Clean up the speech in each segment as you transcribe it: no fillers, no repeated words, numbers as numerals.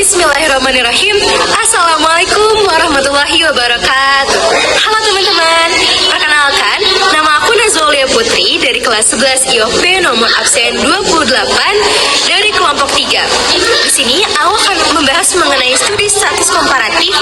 Bismillahirrahmanirrahim. Assalamualaikum warahmatullahi wabarakatuh. Halo teman-teman, perkenalkan, nama aku Nazolia Putri dari kelas 11 IOP nomor absen 28 dari kelompok 3. Di sini aku akan membahas mengenai studi statis komparatif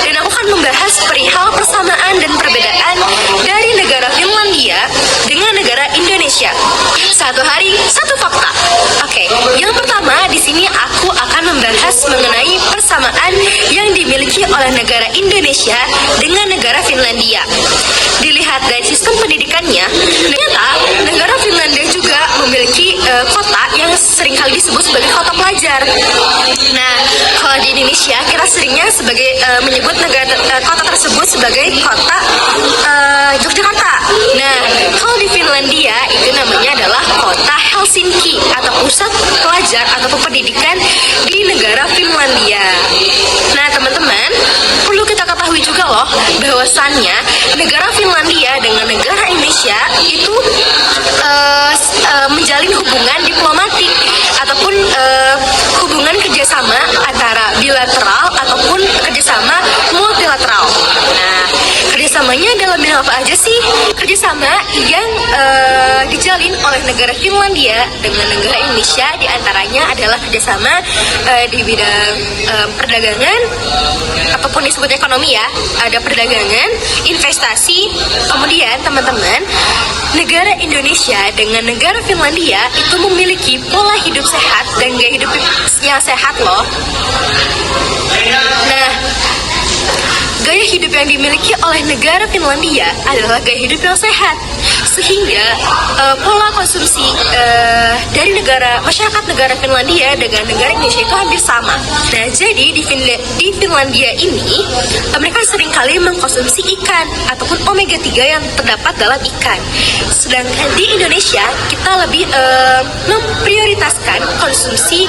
dan aku akan membahas perihal persamaan dan perbedaan dari negara Finlandia dengan negara Indonesia. Satu hari, satu fakta. Oke, yang pertama di sini aku akan membahas mengenai persamaan yang dimiliki oleh negara Indonesia dengan negara Finlandia. Dilihat dari sistem pendidikannya, ternyata negara Finlandia juga memiliki kota yang seringkali disebut sebagai kota pelajar. Nah, kalau di Indonesia kita seringnya menyebut kota tersebut sebagai kota Yogyakarta. Nah, kalau di Finlandia itu namanya adalah kota Helsinki atau pusat pelajar atau pendidikan di negara Finlandia. Nah, teman-teman, perlu kita ketahui juga loh bahwasannya negara Finlandia dengan negara Indonesia itu menjalin hubungan diplomatik ataupun hubungan kerjasama antara bilateral ataupun kerjasama multilateral. Nah, kerjasamanya dalam bidang apa aja sih? Kerjasama yang dijalin oleh negara Finlandia dengan negara Indonesia diantaranya adalah kerjasama di bidang perdagangan ataupun disebut ekonomi ya. Ada perdagangan, investasi, kemudian teman-teman, negara Indonesia dengan negara Finlandia itu memiliki pola hidup sehat dan gaya hidup yang sehat loh. Nah, gaya hidup yang dimiliki oleh negara Finlandia adalah gaya hidup yang sehat, sehingga pola konsumsi dari masyarakat negara Finlandia dengan negara Indonesia itu hampir sama. Nah, jadi di Finlandia ini mereka seringkali mengkonsumsi ikan ataupun omega 3 yang terdapat dalam ikan. Sedangkan di Indonesia kita lebih memprioritaskan konsumsi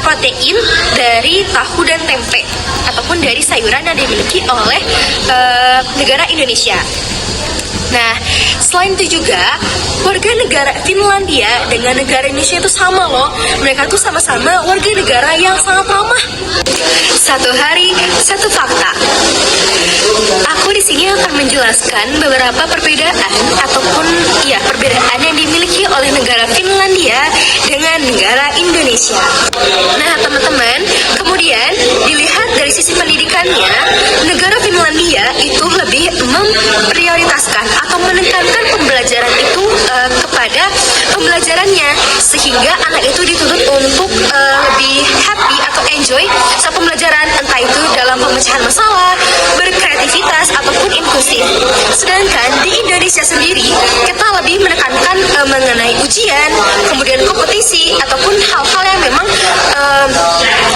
protein dari tahu dan tempe ataupun dari sayuran yang dimiliki oleh negara Indonesia. Nah, selain itu juga warga negara Finlandia dengan negara Indonesia itu sama loh. Mereka tuh sama-sama warga negara yang sangat ramah. Satu hari, satu fakta. Aku di sini akan menjelaskan beberapa perbedaan ataupun perbedaan yang dimiliki oleh negara Finlandia dengan negara Indonesia. Nah, teman-teman, kemudian dilihat dari sisi pendidikannya, negara Finlandia itu lebih memprioritaskan atau menekankan pembelajaran itu kepada pembelajarannya, sehingga anak itu dituntut untuk lebih happy atau enjoy saat pembelajaran, entah itu dalam pemecahan masalah, berkreativitas ataupun inklusif. Sedangkan di Indonesia sendiri kita lebih menekankan mengenai ujian, kemudian kompetisi ataupun hal-hal yang memang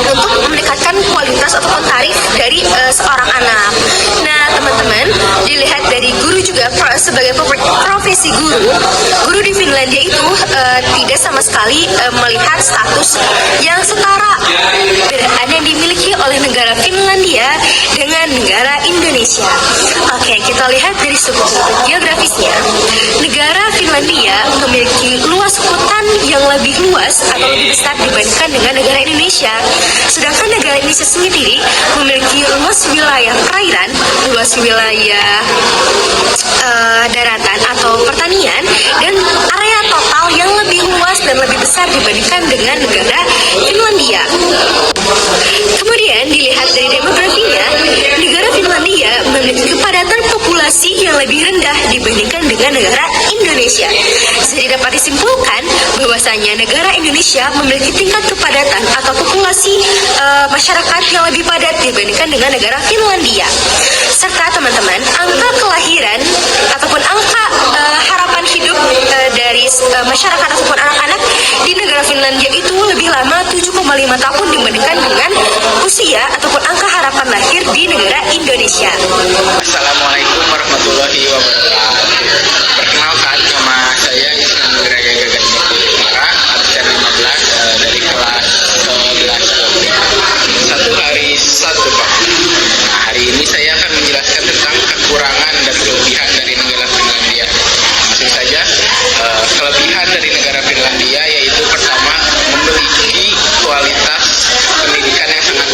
untuk meningkatkan kualitas ataupun tarif dari seorang anak. Nah, teman-teman, dilihat dari guru juga sebagai profesi guru di Finlandia itu tidak sama sekali melihat status yang setara. Perbedaan yang dimiliki oleh negara Finlandia dengan negara Indonesia. Oke, kita lihat dari struktur geografisnya. Negara Finlandia memiliki luas hutan yang lebih luas atau lebih besar dibandingkan dengan negara Indonesia. Sedangkan negara Indonesia sendiri memiliki luas wilayah perairan, luas wilayah daratan atau pertanian, dan area total yang lebih luas dan lebih besar dibandingkan dengan negara Finlandia. Kemudian dilihat dari demografinya, negara Finlandia memiliki kepadatan populasi yang lebih rendah dibandingkan dengan negara Indonesia. Jadi dapat disimpulkan bahwasanya negara Indonesia memiliki tingkat kepadatan atau populasi masyarakat yang lebih padat dibandingkan dengan negara Finlandia. Serta teman-teman, angka kelahiran ataupun angka harapan hidup dari masyarakat ataupun anak-anak di negara Finlandia itu lebih lama 7,5 tahun dibandingkan dengan usia ataupun angka harapan lahir di negara Indonesia. Assalamualaikum warahmatullahi wabarakatuh. Perkenalkan, nama saya Isnan Nugraya Gagat Mara, absen 15 dari kelas 11. Satu hari satu fakta. Nah, hari ini saya akan menjelaskan tentang kekurangan dan kelebihan dari negara Finlandia. Langsung saja, kelebihan dari negara Finlandia yaitu pertama, memiliki kualitas pendidikan yang sangat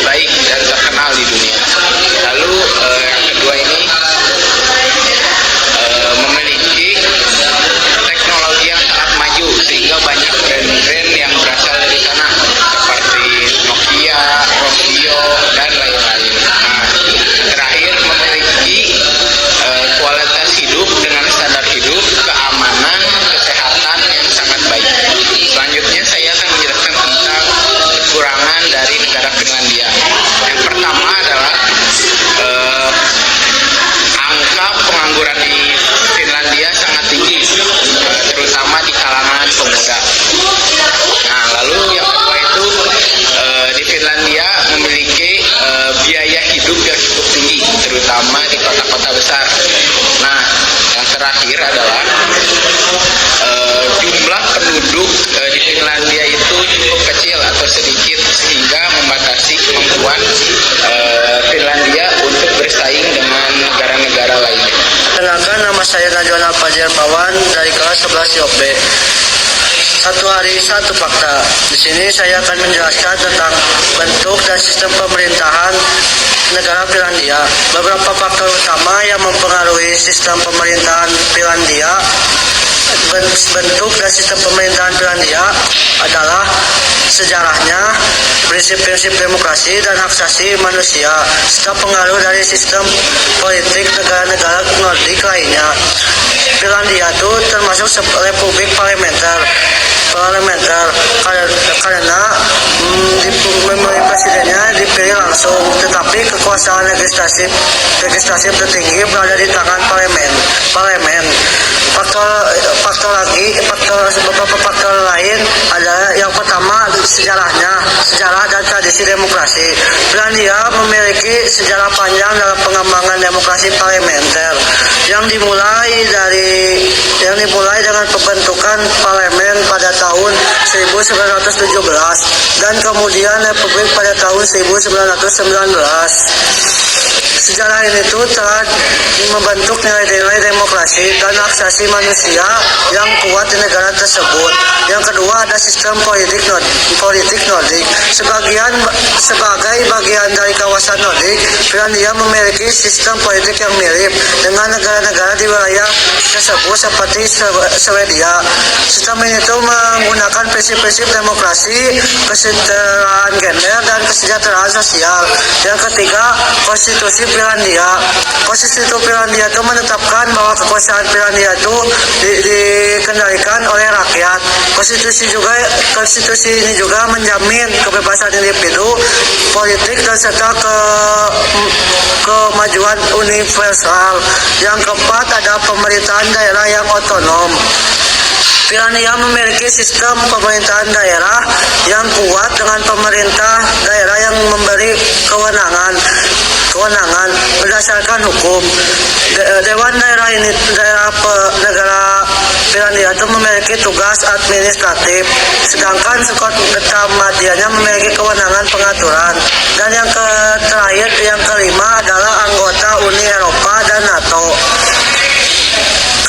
IOB. Satu hari satu fakta. Di sini saya akan menjelaskan tentang bentuk dan sistem pemerintahan negara Finlandia. Beberapa faktor utama yang mempengaruhi sistem pemerintahan Finlandia, bentuk dan sistem pemerintahan Finlandia adalah sejarahnya, prinsip-prinsip demokrasi dan hak asasi manusia, serta pengaruh dari sistem politik negara-negara Nordik lainnya. Finlandia itu termasuk republik parlementer karena presidennya dipilih langsung, tetapi kekuasaan legislatif tertinggi berada di tangan parlemen. Beberapa faktor lain adalah yang pertama sejarah dan tradisi demokrasi. Finlandia memiliki sejarah panjang dalam pengembangan demokrasi parlementer yang dimulai dengan pembentukan parlemen pada tahun 1917 dan kemudian republik pada tahun 1919. Sejarah ini telah membentuk nilai-nilai demokrasi dan hak asasi manusia yang kuat di negara tersebut. Yang kedua ada sistem politik Nordik. Sebagai bagian dari kawasan Nordik, Finlandia memiliki sistem politik yang mirip dengan negara-negara di wilayah tersebut seperti Swedia. Sistem ini menggunakan prinsip-prinsip demokrasi, kesetaraan gender, dan kesejahteraan sosial. Yang ketiga, konstitusi Finlandia. Konstitusi Finlandia itu menetapkan bahwa kekuasaan Finlandia itu dikendalikan oleh rakyat. Konstitusi ini juga menjamin kebebasan individu, politik, dan serta kemajuan universal. Yang keempat ada pemerintahan daerah yang otonom. Finlandia memiliki sistem pemerintahan daerah yang kuat dengan pemerintah daerah yang memberi kewenangan berdasarkan hukum. Dewan daerah negara Finlandia itu memiliki tugas administratif, sedangkan ketamadiannya memiliki kewenangan pengaturan. Dan yang terakhir, yang kelima adalah anggota Uni Eropa dan NATO.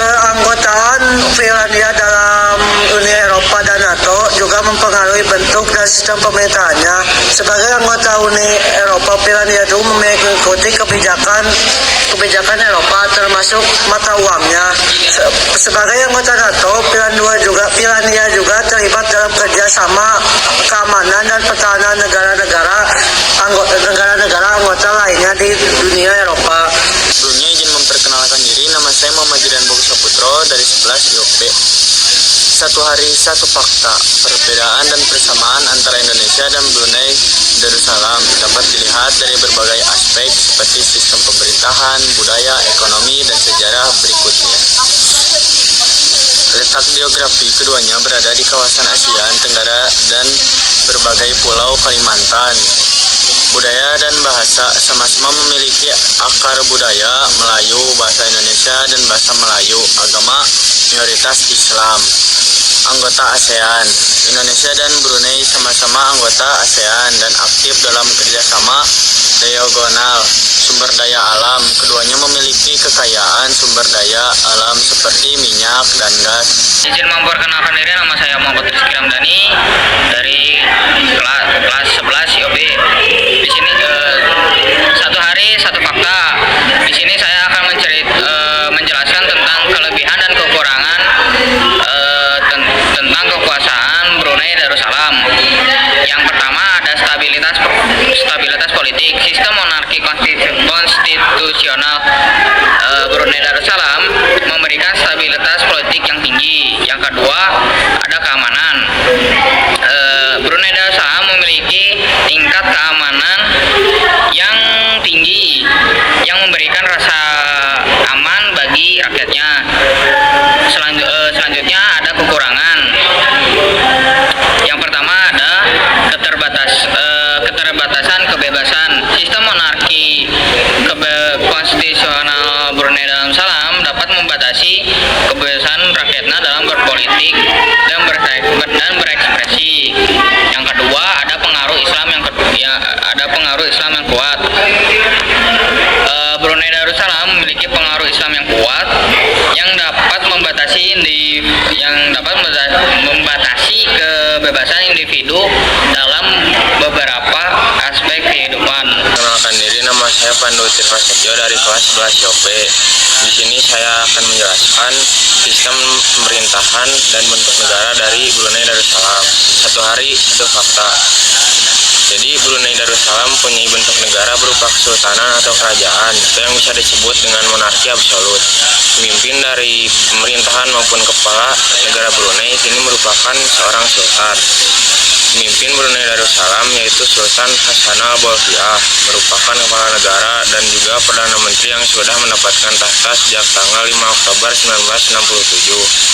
Keanggotaan Finlandia dalam Uni Eropa dan NATO juga mempengaruhi bentuk dan sistem pemerintahannya. Sebagai anggota Uni Eropa, Finlandia itu mengikuti kebijakan Eropa termasuk mata uangnya. Sebagai anggota NATO, Finlandia juga terlibat dalam kerjasama keamanan dan pertahanan negara-negara anggota lainnya di dunia Eropa. Sebelumnya izin memperkenalkan diri, nama saya Muhammad Jiran Bogo Saputro dari 11 IOP. Satu hari satu fakta, perbedaan dan persamaan antara Indonesia dan Brunei Darussalam dapat dilihat dari berbagai aspek seperti sistem pemerintahan, budaya, ekonomi, dan sejarah berikutnya. Letak geografi keduanya berada di kawasan Asia Tenggara dan berbagai pulau Kalimantan. Budaya dan bahasa sama-sama memiliki akar budaya Melayu, bahasa Indonesia, dan bahasa Melayu. Agama mayoritas Islam. Anggota ASEAN. Indonesia dan Brunei sama-sama anggota ASEAN dan aktif dalam kerjasama diagonal sumber daya alam. Keduanya memiliki kekayaan sumber daya alam seperti minyak dan gas. Izin memperkenalkan diri, nama saya Muhammad Rizky Ramdhani dari kelas 11 IOB. Di sini satu hari satu fakta. Di sini saya akan menjelaskan tentang kelebihan dan kekurangan tentang kekuasaan Brunei Darussalam. Yang pertama ada stabilitas politik. Sistem monarki konstitusional Brunei Darussalam memberikan stabilitas politik yang tinggi. Yang kedua ada keamanan. Brunei Darussalam memiliki tingkat keamanan yang tinggi yang memberikan rasa aman bagi rakyatnya. Selanjutnya ada kekurangan. Yang pertama ada keterbatasan kebebasan. Sistem monarki konstitusional Brunei Darussalam dapat membatasi kebebasan rakyatnya dalam berpolitik dan berekspresi. Yang kedua ada pengaruh Islam yang kuat. Brunei Darussalam memiliki pengaruh Islam yang kuat yang dapat membatasi yang dapat membatasi kebebasan individu dalam beberapa aspek kehidupan. Perkenalkan diri, nama saya Pandu Tirtasetyo dari kelas 11 YOP. Di sini saya akan menjelaskan sistem pemerintahan dan bentuk negara dari Brunei Darussalam. Satu hari, satu fakta. Jadi Brunei Darussalam punya bentuk negara berupa kesultanan atau kerajaan yang bisa disebut dengan monarki absolut. Pemimpin dari pemerintahan maupun kepala negara Brunei ini merupakan seorang sultan. Pemimpin Brunei Darussalam yaitu Sultan Hassanal Bolkiah, merupakan kepala negara dan juga Perdana Menteri yang sudah mendapatkan tahta sejak tanggal 5 Oktober 1967.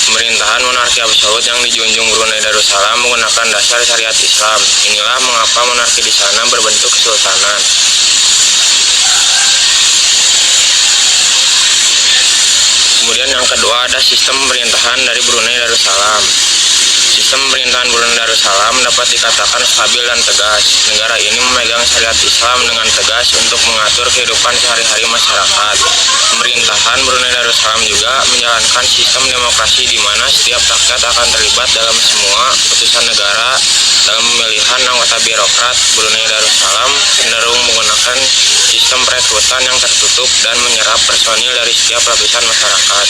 Pemerintahan monarki absolut yang dijunjung Brunei Darussalam menggunakan dasar syariat Islam. Inilah mengapa monarki di sana berbentuk kesultanan. Kemudian yang kedua ada sistem pemerintahan dari Brunei Darussalam. Sistem pemerintahan Brunei Darussalam dapat dikatakan stabil dan tegas. Negara ini memegang syariat Islam dengan tegas untuk mengatur kehidupan sehari-hari masyarakat. Pemerintahan Brunei Darussalam juga menjalankan sistem demokrasi di mana setiap rakyat akan terlibat dalam semua keputusan negara. Dalam pemilihan anggota birokrat, Brunei Darussalam cenderung menggunakan sistem perekrutan yang tertutup dan menyerap personil dari setiap lapisan masyarakat.